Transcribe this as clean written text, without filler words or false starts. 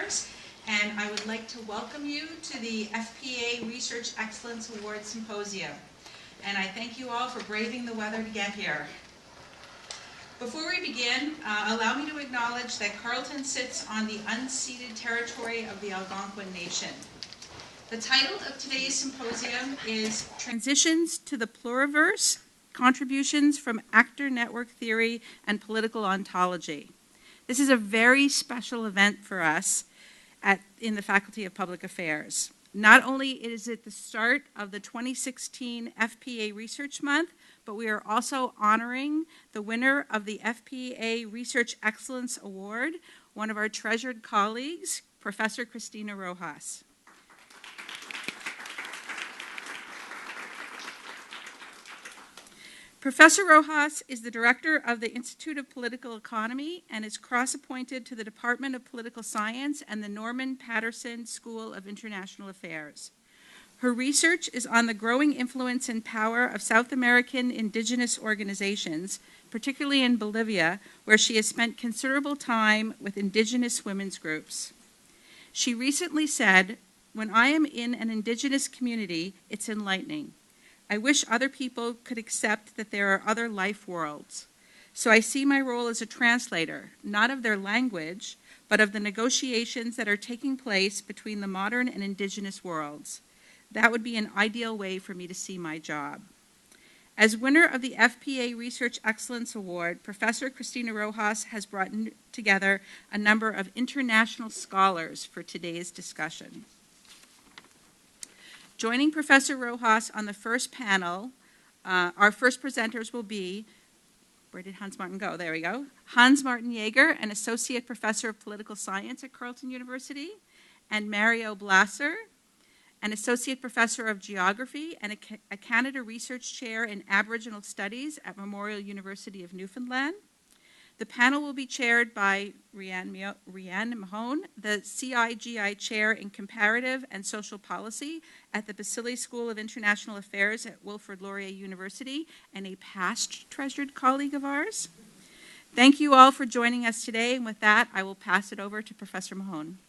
Affairs, and I would like to welcome you to the FPA Research Excellence Award Symposium. And I thank you all for braving the weather to get here. Before we begin, allow me to acknowledge that Carleton sits on the unceded territory of the Algonquin Nation. The title of today's symposium is Transitions to the Pluriverse, Contributions from Actor Network Theory and Political Ontology. This is a very special event for us in the Faculty of Public Affairs. Not only is it the start of the 2016 FPA Research Month, but we are also honoring the winner of the FPA Research Excellence Award, one of our treasured colleagues, Professor Cristina Rojas. Professor Rojas is the director of the Institute of Political Economy and is cross-appointed to the Department of Political Science and the Norman Patterson School of International Affairs. Her research is on the growing influence and power of South American indigenous organizations, particularly in Bolivia, where she has spent considerable time with indigenous women's groups. She recently said, "When I am in an indigenous community, it's enlightening. I wish other people could accept that there are other life worlds. So I see my role as a translator, not of their language, but of the negotiations that are taking place between the modern and indigenous worlds. That would be an ideal way for me to see my job." As winner of the FPA Research Excellence Award, Professor Cristina Rojas has brought together a number of international scholars for today's discussion. Joining Professor Rojas on the first panel, our first presenters will be, where did Hans Martin go? There we go. Hans Martin Jaeger, an Associate Professor of Political Science at Carleton University, and Mario Blasser, an Associate Professor of Geography and a Canada Research Chair in Aboriginal Studies at Memorial University of Newfoundland. The panel will be chaired by Rhiannon Mahone, the CIGI Chair in Comparative and Social Policy at the Basile School of International Affairs at Wilfrid Laurier University, and a past treasured colleague of ours. Thank you all for joining us today, and with that, I will pass it over to Professor Mahone.